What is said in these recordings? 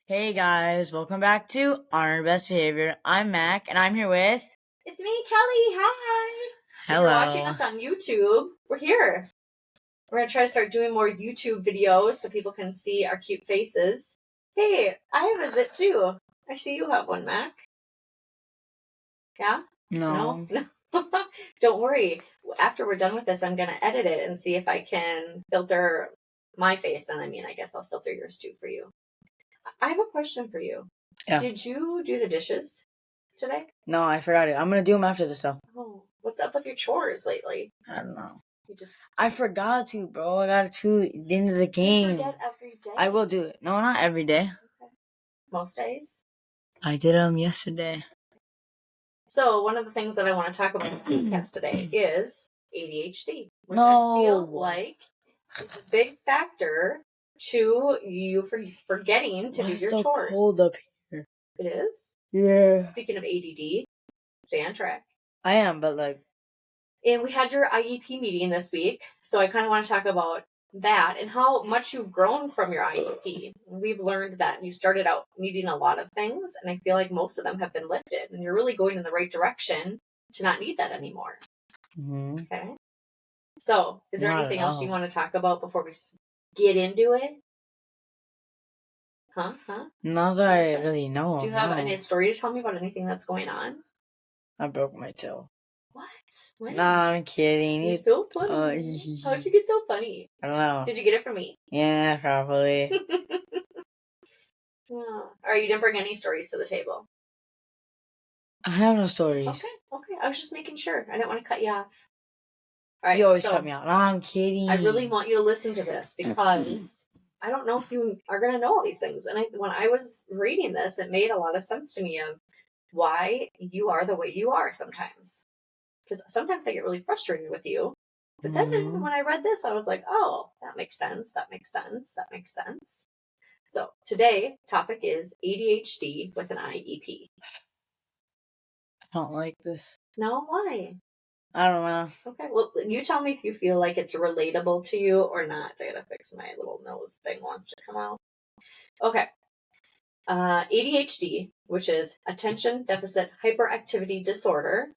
Hey guys, welcome back to Honor Best Behavior. I'm Mac, and I'm here with... It's me, Kelly. Hi. Hello. If you're watching us on YouTube, we're here. We're going to try to start doing more YouTube videos so people can see our cute faces. Hey, I have a zit too. I see you have one, Mac. Yeah? No. Don't worry. After we're done with this, I'm going to edit it and see if I can filter my face. And I guess I'll filter yours too for you. I have a question for you. Yeah. Did you do the dishes today? No, I forgot it. I'm going to do them after this, though. Oh, what's up with your chores lately? I don't know. You I forgot to, bro. I got to at the end of the game. You forget every day? I will do it. No, not every day. Okay. Most days? I did them yesterday. So, one of the things that I want to talk about in the podcast today is ADHD. Which No. I feel like is a big factor to you forgetting to do your It's so chores. cold up here. It is? Yeah. Speaking of ADD, stay on track. I am, but like... And we had your IEP meeting this week, so I kind of want to talk about that and how much you've grown from your IEP. We've learned that you started out needing a lot of things, and I feel like most of them have been lifted, and you're really going in the right direction to not need that anymore. Mm-hmm. Okay. So, is there Not anything at else all. you want to talk about before we get into it? Huh? Not that I really know. Do you have any story to tell me about anything that's going on? I broke my toe. What? When? Nah, I'm kidding. You're so funny. How'd you get so funny? I don't know. Did you get it from me? Yeah, probably. Oh. Or you didn't bring any stories to the table? I have no stories. Okay. I was just making sure. I didn't want to cut you off. All right, You always cut me off. No, I'm kidding. I really want you to listen to this because I don't know if you are going to know all these things. And when I was reading this, it made a lot of sense to me of why you are the way you are sometimes. Because sometimes I get really frustrated with you. But then when I read this, I was like, oh, that makes sense. That makes sense. That makes sense. So today, topic is ADHD with an IEP. I don't like this. No, why? I don't know. Okay, well, you tell me if you feel like it's relatable to you or not. I gotta fix my little nose thing wants to come out. Okay. ADHD, which is Attention Deficit Hyperactivity Disorder,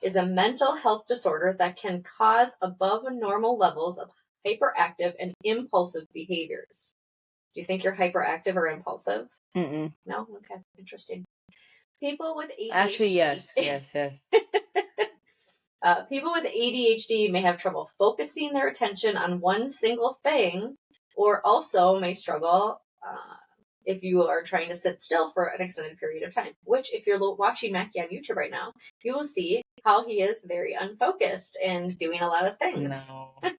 is a mental health disorder that can cause above normal levels of hyperactive and impulsive behaviors. Do you think you're hyperactive or impulsive? Mm-mm. No? Okay, interesting. People with ADHD... Actually, yes. People with ADHD may have trouble focusing their attention on one single thing, or also may struggle if you are trying to sit still for an extended period of time, which if you're watching Mackie on YouTube right now, you will see how he is very unfocused and doing a lot of things. No. All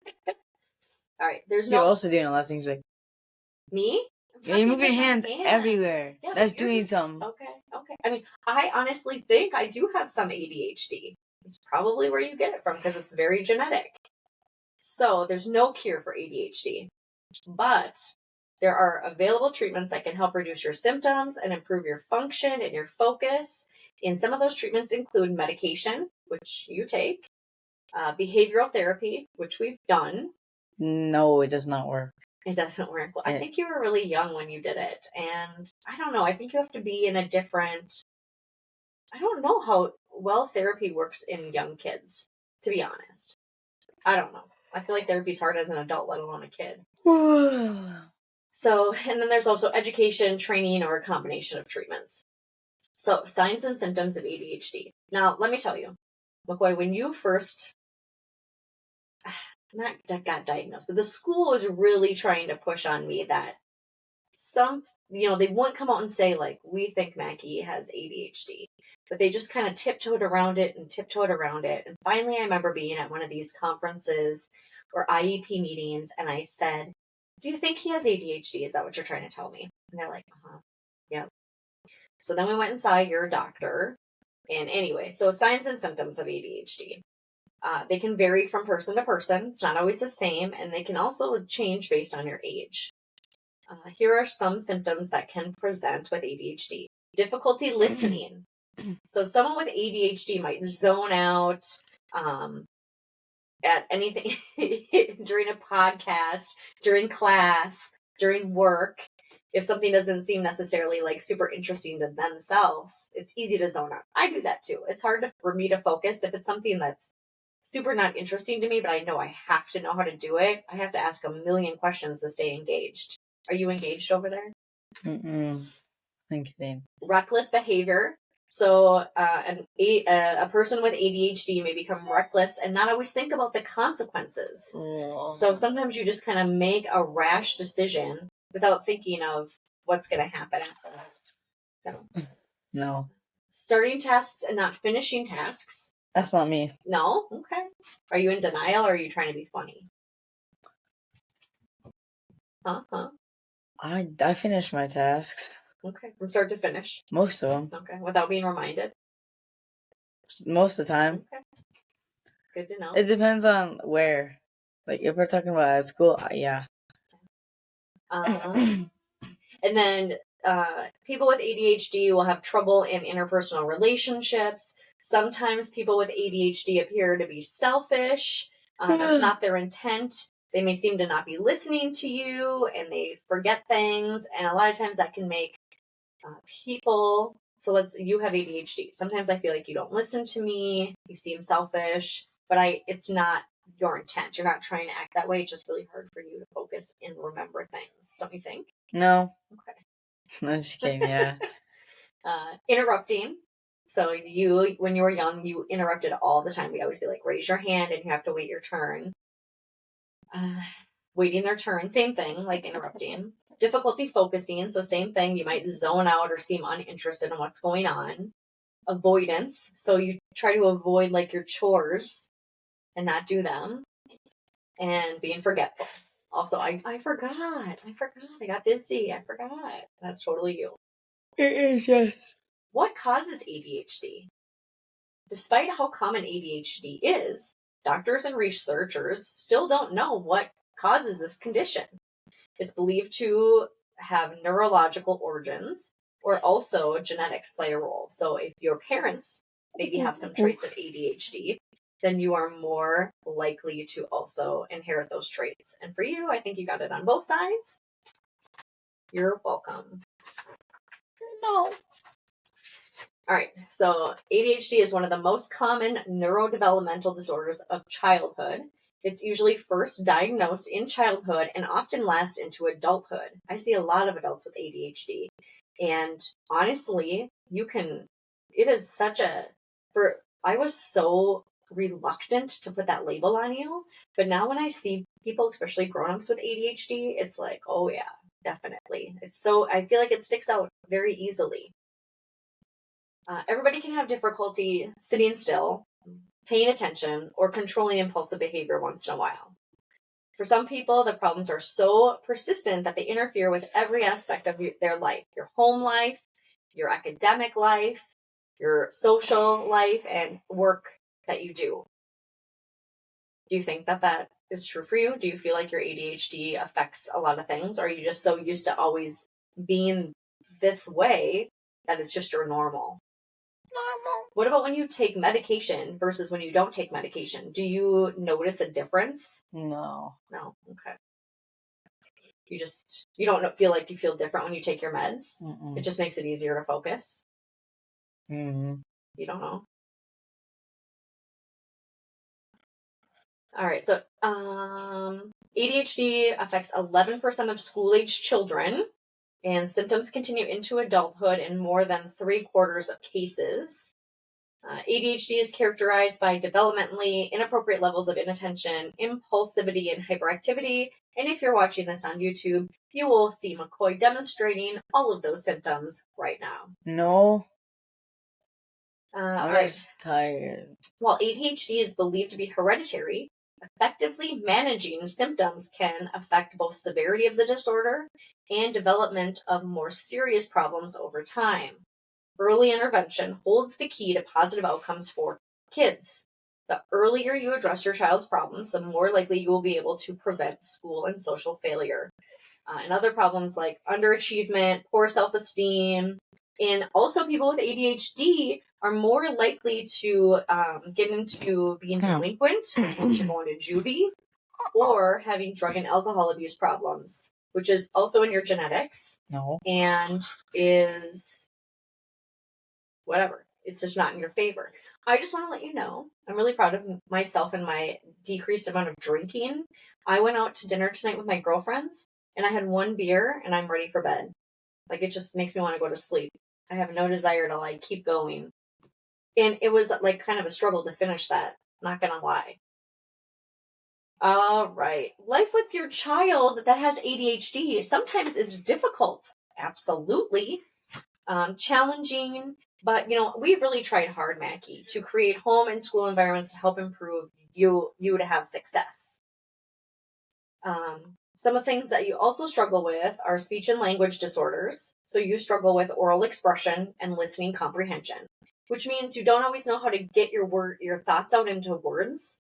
right, You're also doing a lot of things like... Me? Yeah, you move your hands everywhere. Yeah, that's doing something. Okay. I mean, I honestly think I do have some ADHD. It's probably where you get it from because it's very genetic. So there's no cure for ADHD, but there are available treatments that can help reduce your symptoms and improve your function and your focus. And some of those treatments include medication, which you take, behavioral therapy, which we've done. No, it does not work. It doesn't work. Well, I think you were really young when you did it. And I don't know. I think you have to be in a different... I don't know how well therapy works in young kids, to be honest. I don't know. I feel like therapy's hard as an adult, let alone a kid. So, and then there's also education, training, or a combination of treatments. So, signs and symptoms of ADHD. Now, let me tell you, Maccoy, when you first got diagnosed, but the school was really trying to push on me that they wouldn't come out and say, like, we think Mackie has ADHD. But they just kind of tiptoed around it. And finally, I remember being at one of these conferences or IEP meetings, and I said, do you think he has ADHD? Is that what you're trying to tell me? And they're like, yep. So then we went and saw your doctor. And anyway, so signs and symptoms of ADHD. They can vary from person to person. It's not always the same. And they can also change based on your age. Here are some symptoms that can present with ADHD. Difficulty listening. So someone with ADHD might zone out at anything during a podcast, during class, during work. if something doesn't seem necessarily like super interesting to themselves, it's easy to zone out. I do that too. It's hard for me to focus if it's something that's super not interesting to me, but I know I have to know how to do it. I have to ask a million questions to stay engaged. Are you engaged over there? Thank you. Reckless behavior. So a person with ADHD may become reckless and not always think about the consequences. So sometimes you just kind of make a rash decision without thinking of what's going to happen after that. No. Starting tasks and not finishing tasks. That's not me. No? Okay. Are you in denial or are you trying to be funny? I finish my tasks. Okay. From start to finish? Most of them. Okay. Without being reminded? Most of the time. Okay. Good to know. It depends on where. Like, if we're talking about at school, yeah. And then people with ADHD will have trouble in interpersonal relationships. Sometimes people with ADHD appear to be selfish. That's not their intent. They may seem to not be listening to you, and they forget things. And a lot of times that can make people... So you have ADHD. Sometimes I feel like you don't listen to me. You seem selfish. But it's not your intent. You're not trying to act that way. It's just really hard for you to focus and remember things. Don't you think? No. Okay. I'm just kidding, yeah. Interrupting. So when you were young, you interrupted all the time. We always be like, raise your hand and you have to wait your turn. Waiting their turn, same thing, like interrupting. Difficulty focusing, so same thing. You might zone out or seem uninterested in what's going on. Avoidance, so you try to avoid like your chores and not do them. And being forgetful. Also, I forgot. I got busy. I forgot. That's totally you. It is, yes. What causes ADHD? Despite how common ADHD is, doctors and researchers still don't know what causes this condition. It's believed to have neurological origins, or also genetics play a role. So if your parents maybe have some traits of ADHD, then you are more likely to also inherit those traits. And for you, I think you got it on both sides. You're welcome. No. All right, so ADHD is one of the most common neurodevelopmental disorders of childhood. It's usually first diagnosed in childhood and often lasts into adulthood. I see a lot of adults with ADHD. And honestly, it is such I was so reluctant to put that label on you. But now when I see people, especially grown-ups with ADHD, it's like, oh yeah, definitely. I feel like it sticks out very easily. Everybody can have difficulty sitting still, paying attention, or controlling impulsive behavior once in a while. For some people, the problems are so persistent that they interfere with every aspect of their life, your home life, your academic life, your social life, and work that you do. Do you think that is true for you? Do you feel like your ADHD affects a lot of things? Or are you just so used to always being this way that it's just your normal? What about when you take medication versus when you don't take medication? Do you notice a difference? No. No? Okay. You don't feel like you feel different when you take your meds? Mm-mm. It just makes it easier to focus? Mm-hmm. You don't know? All right, so ADHD affects 11% of school-age children, and symptoms continue into adulthood in more than 3/4 of cases. ADHD is characterized by developmentally inappropriate levels of inattention, impulsivity, and hyperactivity. And if you're watching this on YouTube, you will see Maccoy demonstrating all of those symptoms right now. No. I'm just tired. While ADHD is believed to be hereditary, effectively managing symptoms can affect both severity of the disorder and development of more serious problems over time. Early intervention holds the key to positive outcomes for kids. The earlier you address your child's problems, the more likely you will be able to prevent school and social failure. And other problems like underachievement, poor self-esteem, and also people with ADHD are more likely to get into being delinquent, to going to juvie, or having drug and alcohol abuse problems. which is also in your genetics. No. And is whatever. It's just not in your favor. I just want to let you know, I'm really proud of myself and my decreased amount of drinking. I went out to dinner tonight with my girlfriends, and I had 1 beer, and I'm ready for bed. Like, it just makes me want to go to sleep. I have no desire to, like, keep going. And it was, like, kind of a struggle to finish that. Not gonna lie. All right. Life with your child that has ADHD sometimes is difficult. Absolutely. Challenging. But, we've really tried hard, Mackie, to create home and school environments to help improve you to have success. Some of the things that you also struggle with are speech and language disorders. So you struggle with oral expression and listening comprehension, which means you don't always know how to get your thoughts out into words.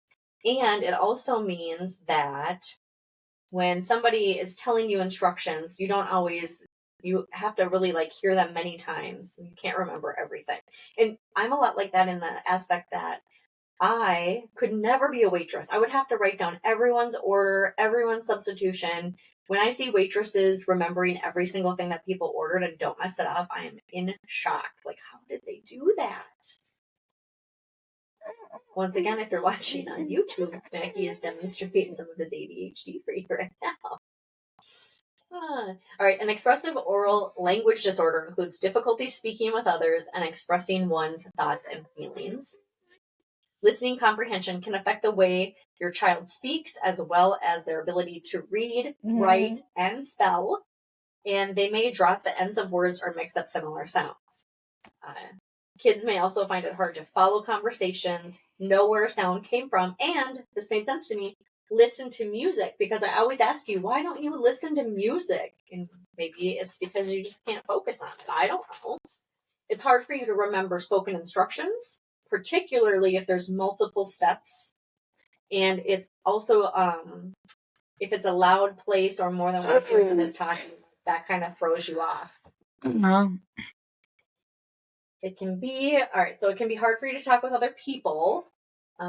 And it also means that when somebody is telling you instructions, you have to really hear them many times. You can't remember everything. And I'm a lot like that in the aspect that I could never be a waitress. I would have to write down everyone's order, everyone's substitution. When I see waitresses remembering every single thing that people ordered and don't mess it up, I am in shock. Like, how did they do that? Once again, if you're watching on YouTube, Mackie is demonstrating some of his ADHD for you right now. All right, an expressive oral language disorder includes difficulty speaking with others and expressing one's thoughts and feelings. Listening comprehension can affect the way your child speaks as well as their ability to read, write, and spell, and they may drop the ends of words or mix up similar sounds. Kids may also find it hard to follow conversations, know where a sound came from, and, this made sense to me, listen to music, because I always ask you, why don't you listen to music? And maybe it's because you just can't focus on it. I don't know. It's hard for you to remember spoken instructions, particularly if there's multiple steps. And it's also, if it's a loud place or more than one person is talking, that kind of throws you off. No. It can be hard for you to talk with other people.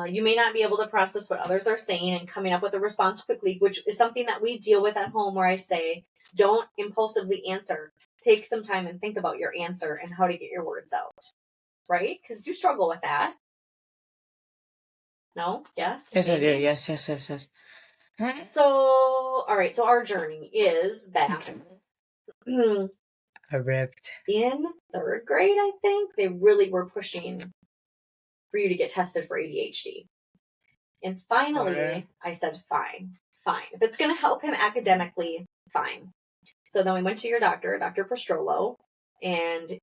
You may not be able to process what others are saying and coming up with a response quickly, which is something that we deal with at home, where I say, don't impulsively answer. Take some time and think about your answer and how to get your words out. Right? Because you struggle with that. No? Yes? Yes, maybe? I do. Yes. So, all right. So our journey is that I ripped. in 3rd grade, I think, they really were pushing for you to get tested for ADHD. And finally, I said, fine. If it's going to help him academically, fine. So then we went to your doctor, Dr. Pastrollo, and,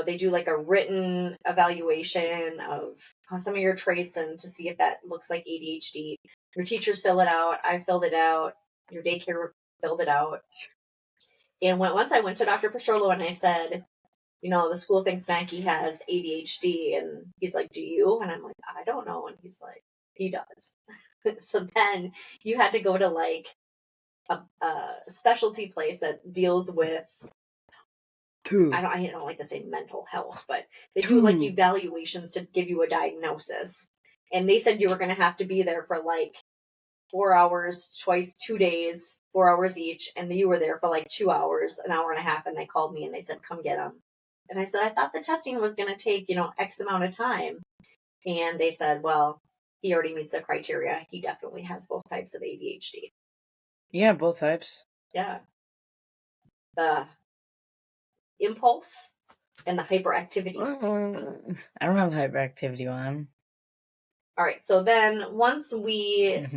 they do a written evaluation of some of your traits and to see if that looks like ADHD. Your teachers fill it out. I filled it out. Your daycare filled it out. And once I went to Dr. Pastrollo and I said, the school thinks Mackie has ADHD. And he's like, do you? And I'm like, I don't know. And he's like, he does. So then you had to go to a specialty place that deals with, I don't like to say mental health, but they do evaluations to give you a diagnosis. And they said you were going to have to be there for 4 hours, 2 days, 4 hours each. And you were there for 2 hours, an hour and a half. And they called me and they said, come get him. And I said, I thought the testing was going to take, X amount of time. And they said, well, he already meets the criteria. He definitely has both types of ADHD. Yeah, both types. Yeah. The impulse and the hyperactivity. I don't have the hyperactivity one. All right. So then once we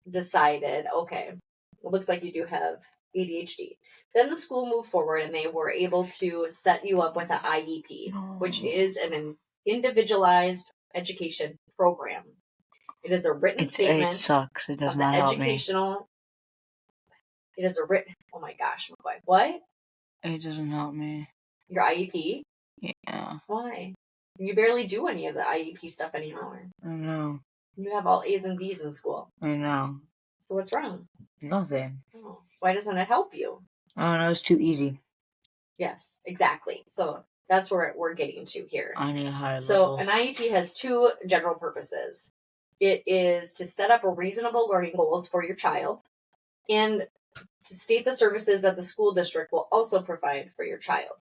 decided, okay, it looks like you do have ADHD. Then the school moved forward and they were able to set you up with an IEP, which is an individualized education program. It is a written statement. It sucks. It does not help me. It is a written. Oh my gosh, Maccoy. What? It doesn't help me. Your IEP? Yeah. Why? You barely do any of the IEP stuff anymore. I know. You have all A's and B's in school. I know. So what's wrong? Nothing. Oh, why doesn't it help you? Oh, no, it's too easy. Yes, exactly. So that's where we're getting to here. I need a higher level. So an IEP has 2 general purposes. It is to set up a reasonable learning goals for your child. And to state the services that the school district will also provide for your child.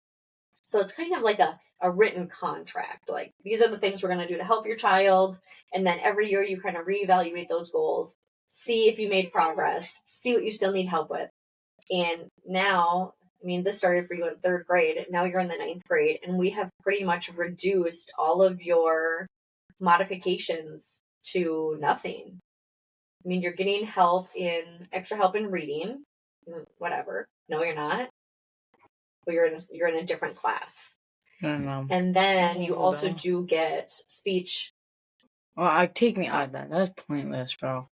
So it's kind of like a written contract. Like, these are the things we're going to do to help your child. And then every year you kind of reevaluate those goals, see if you made progress, see what you still need help with. And now, I mean, this started for you in 3rd grade. Now you're in the 9th grade, and we have pretty much reduced all of your modifications to nothing. I mean, you're getting extra help in reading, whatever. No, you're not. But you're in a different class. And then you also do get speech. Well, take me out of that. That's pointless, bro.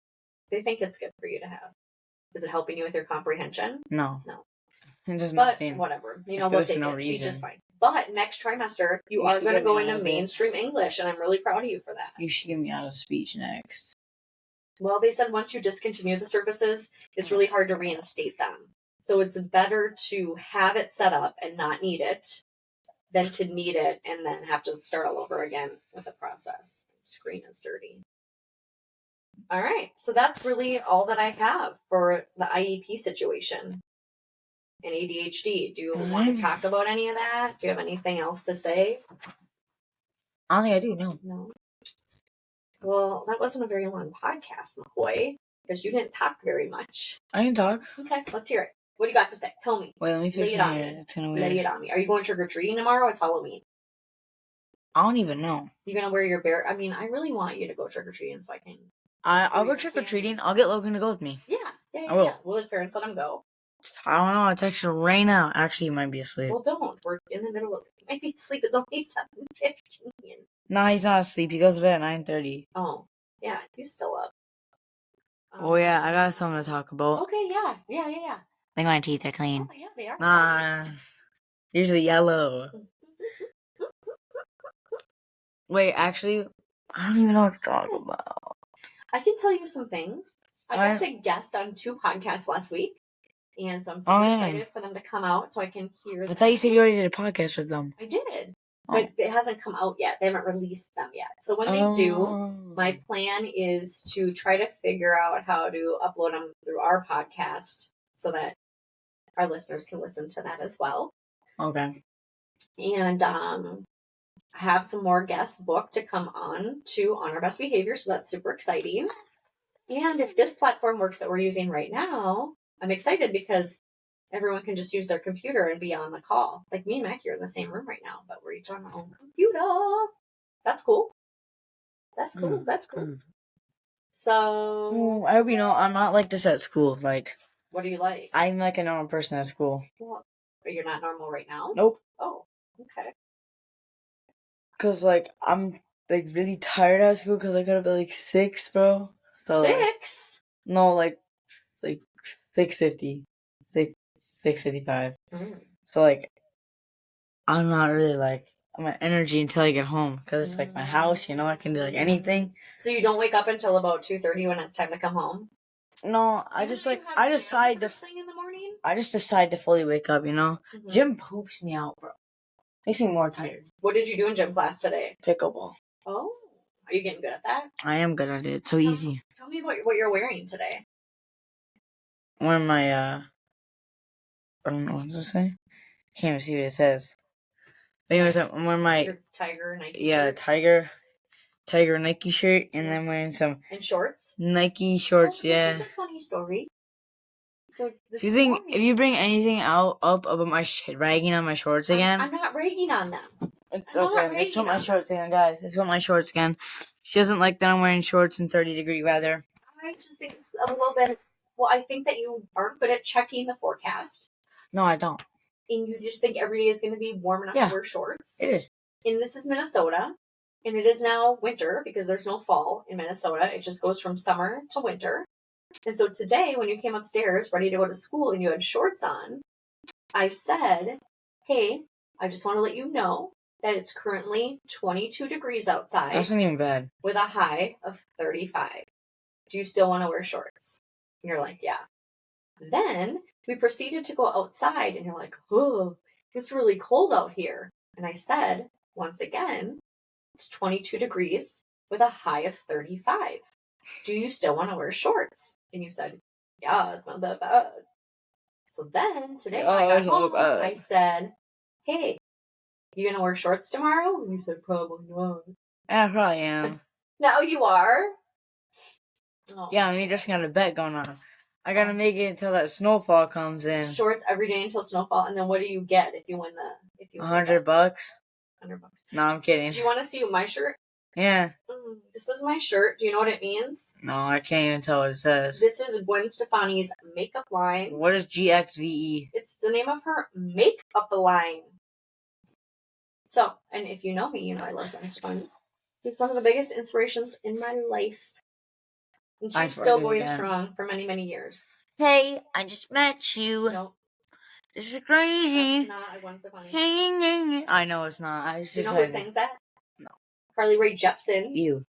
They think it's good for you to have. Is it helping you with your comprehension? No. It does But nothing. whatever. We'll take it. Speech is fine. But next trimester, you are going to go into mainstream English, and I'm really proud of you for that. You should get me out of speech next. Well, they said once you discontinue the services, it's really hard to reinstate them. So it's better to have it set up and not need it than to need it and then have to start all over again with the process. The screen is dirty. All right. So that's really all that I have for the IEP situation and ADHD. Do you want to talk about any of that? Do you have anything else to say? I don't think I do, no. No. Well, that wasn't a very long podcast, Maccoy, because you didn't talk very much. I can talk. Okay, let's hear it. What do you got to say? Tell me. Wait, let me fix my hair. It's kind of weird. Lay it on me. Are you going trick-or-treating tomorrow? It's Halloween. I don't even know. You're going to wear your bear... I mean, I really want you to go trick-or-treating so I can... I'll go trick-or-treating. I'll get Logan to go with me. Yeah. I will. Will his parents let him go? I don't know. It's actually right now. Actually, he might be asleep. Well, don't. We're in the middle of... He might be asleep. It's only 7:15. No, he's not asleep. He goes to bed at 9:30. Oh. Yeah, he's still up. Oh, yeah. I got something to talk about. Okay, yeah. I think my teeth are clean. Oh, yeah, they are. Nah. Usually yellow. Wait, actually, I don't even know what to talk about. I can tell you some things. I got to guest on 2 podcasts last week. And so I'm super excited for them to come out so I can hear them. I thought you said you already did a podcast with them. I did. But it hasn't come out yet. They haven't released them yet. So when they do, my plan is to try to figure out how to upload them through our podcast so that our listeners can listen to that as well. Okay. And I have some more guests booked to come on to Honor Best Behavior, so that's super exciting. And if this platform works that we're using right now, I'm excited because everyone can just use their computer and be on the call. Like me and Mackie are in the same room right now, but we're each on our own computer. That's cool. That's cool. So... I hope you know I'm not like this at school. Like... What do you like? I'm like a normal person at school. Well, but you're not normal right now? Nope. Oh, okay. Cause like I'm like really tired at school because I got up at like 6, bro. So 6? No, like 6:50, 6:55. So like I'm not really like my energy until I get home because it's like my house. You know, I can do like anything. So you don't wake up until about 2:30 when it's time to come home? No, I just like I decide to. Thing in the morning? I just decide to fully wake up. You know, gym poops me out, bro. Makes me more tired. What did you do in gym class today? Pickleball. Oh, are you getting good at that? I am good at it. It's so easy. Tell me what you're wearing today. One of my I don't know what to say. Can't even see what it says. But anyways, I'm wearing my your tiger Nike shirt. tiger Nike shirt, and then wearing some shorts. Nike shorts. Yeah. This is a funny story. So if you bring anything up about my ragging on my shorts again, I'm not ragging on them. It's okay. It's what my shorts again, guys. It's what my shorts again. She doesn't like that I'm wearing shorts in 30-degree weather. I just think it's a little bit. Well, I think that you aren't good at checking the forecast. No, I don't. And you just think every day is going to be warm enough to wear shorts. It is. And this is Minnesota. And it is now winter because there's no fall in Minnesota. It just goes from summer to winter. And so today, when you came upstairs ready to go to school and you had shorts on, I said, hey, I just want to let you know that it's currently 22 degrees outside. That's not even bad. With a high of 35. Do you still want to wear shorts? And you're like, yeah. Then we proceeded to go outside and you're like, oh, it's really cold out here. And I said, once again, it's 22 degrees with a high of 35. Do you still want to wear shorts? And you said, yeah, it's not that bad. So then, today when I got home, I said, hey, you gonna wear shorts tomorrow? And you said, probably not. Yeah, I probably am. Now you are? Oh. Yeah, I mean, just got a bet going on. I gotta make it until that snowfall comes in. Shorts every day until snowfall, and then what do you get if you win the... $100? $100. No, I'm kidding. Do you want to see my shirt? Yeah. This is my shirt. Do you know what it means? No, I can't even tell what it says. This is Gwen Stefani's makeup line. What is GXVE? It's the name of her makeup line. So, and if you know me, you know I love Gwen Stefani. She's one of the biggest inspirations in my life. And she's still going strong for many, many years. Hey, I just met you. Nope. This is crazy. That's not a Gwen Stefani. I know it's not. I just you know who sings that? No. Carly Rae Jepsen. You.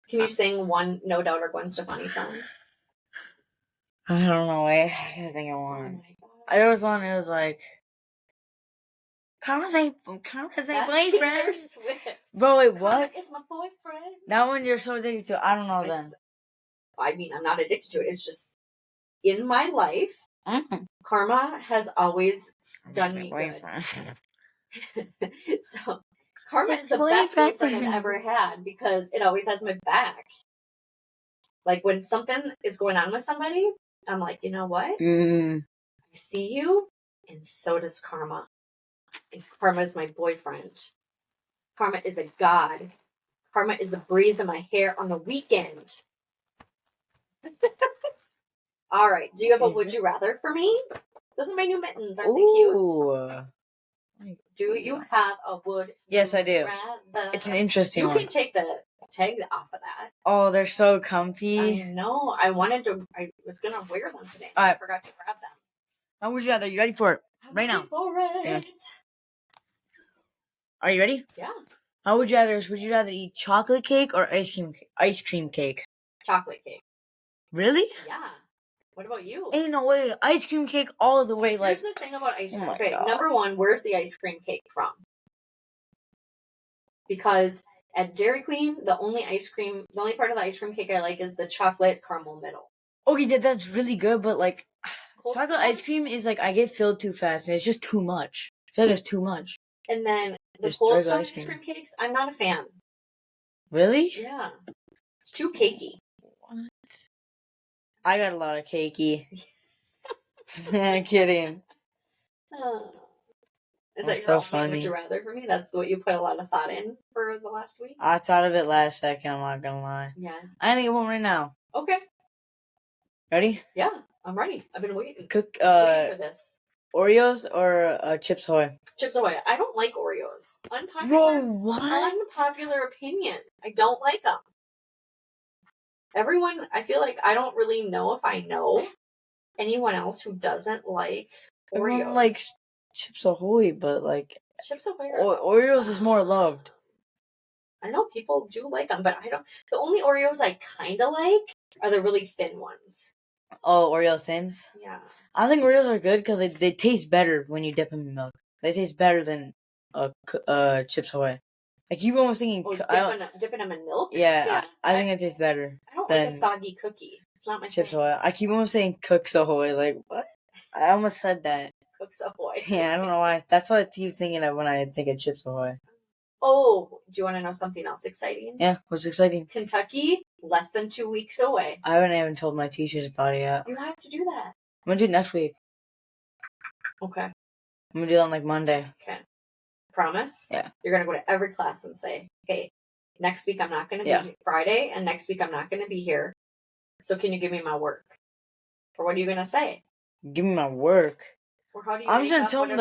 Can you sing one No Doubt or Gwen Stefani song? I don't know. I can't think of one. Oh my God. There was one. It was like, Karma's my boyfriend. Bro, wait, what? Karma is my boyfriend. That one you're so addicted to. I don't know then. I mean, I'm not addicted to it. It's just in my life, Karma has always done me good. So, Karma is the best boyfriend I've ever had because it always has my back. Like when something is going on with somebody, I'm like, you know what? I see you, and so does Karma. And Karma is my boyfriend. Karma is a god. Karma is a breeze in my hair on the weekend. All right. Do you have a would you rather for me? Those are my new mittens. Aren't they cute? Do you have a would Yes, I do. rather? It's an interesting one. You can take the tag off of that. Oh, they're so comfy. I know. I was going to wear them today. All right. I forgot to grab them. How would you rather? You ready for it? Right now. For it. Yeah. Are you ready? Yeah. How would you rather? Would you rather eat chocolate cake or ice cream cake? Chocolate cake. Really? Yeah. What about you? Ain't no way. Ice cream cake all the way. Here's the thing about ice cream. Oh okay, God. Number one, where's the ice cream cake from? Because at Dairy Queen, the only part of the ice cream cake I like is the chocolate caramel middle. Okay, that's really good, but like Cold chocolate ice cream is like I get filled too fast and it's just too much. I feel like it's too much. And then the Cold Stone ice cream cakes, I'm not a fan. Really? Yeah. It's too cakey. What? I got a lot of cakey. I'm kidding. Is that so your funny? Would you rather for me? That's what you put a lot of thought in for the last week? I thought of it last second, I'm not gonna lie. Yeah. I think of one right now. Okay. Ready? Yeah, I'm ready. I've been waiting. Waiting for this. Oreos or Chips Ahoy? Chips Ahoy. I don't like Oreos. Unpopular opinion. I don't like them. I feel like I don't really know if I know anyone else who doesn't like Oreos. Everyone likes Chips Ahoy, but like Chips Ahoy Oreos is more loved. I know people do like them, but I don't. The only Oreos I kind of like are the really thin ones. Oh, Oreo thins? Yeah. I think Oreos are good because they taste better when you dip them in milk. They taste better than Chips Ahoy. I keep almost thinking... dipping them in milk? Yeah. I think it tastes better. I don't like a soggy cookie. It's not my Chips thing. Ahoy. I keep almost saying Cooks Ahoy. Like, what? I almost said that. Cooks Ahoy. Yeah, I don't know why. That's what I keep thinking of when I think of Chips Ahoy. Oh, do you want to know something else exciting? Yeah, what's exciting? Kentucky, less than 2 weeks away. I haven't even told my teachers about it yet. You have to do that. I'm going to do it next week. Okay. I'm going to do it on like Monday. Okay. Promise? Yeah. You're going to go to every class and say, hey, next week I'm not going to be here. Friday, and next week I'm not going to be here. So can you give me my work? Or what are you going to say? Give me my work? Or how do you I'm just going to tell them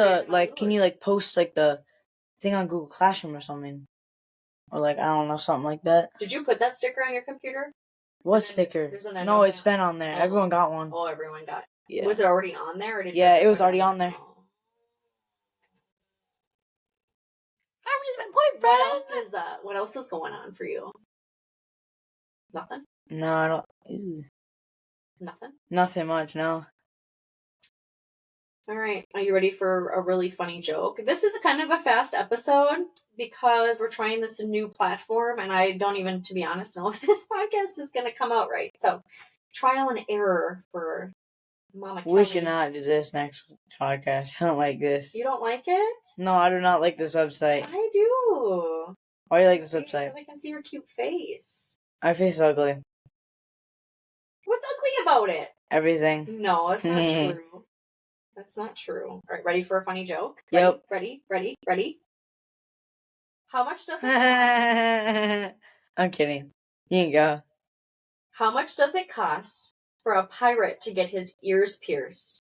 can you post the thing on Google Classroom or something? Or I don't know, something like that. Did you put that sticker on your computer? What sticker? No, it's been on there. Everyone got one. Oh, everyone got it. Yeah. Was it already on there? Or did it was already on there. What else is going on for you? Nothing? No, I don't. Ew. Nothing? Nothing much, no. All right. Are you ready for a really funny joke? This is kind of a fast episode because we're trying this new platform, and I don't even, to be honest, know if this podcast is going to come out right. So, trial and error for Mama We Kelly. should not do this next podcast. I don't like this. You don't like it? No, I do not like this website. I do. Why do you like this Because website? I can see your cute face. My face is ugly. What's ugly about it? Everything. No, it's not true. That's not true. All right, ready for a funny joke? Yep. Ready? How much does it cost? I'm kidding. You can go. How much does it cost for a pirate to get his ears pierced?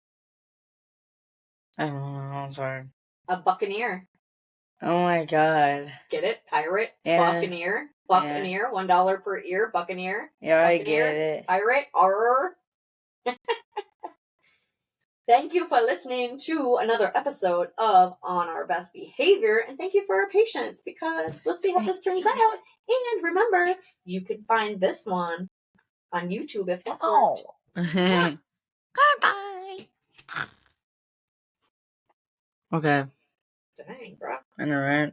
I don't know. I'm sorry. A buccaneer. Oh my god. Get it? Pirate? Yeah. Buccaneer? Buccaneer? Yeah. $1 per ear? Buccaneer? Yeah, Buccaneer? I get it. Pirate? Arr. Thank you for listening to another episode of On Our Best Behavior, and thank you for your patience, because we'll see how this turns out. And remember, you can find this one on YouTube if it's Goodbye. Okay. Dang, bro. I know, right?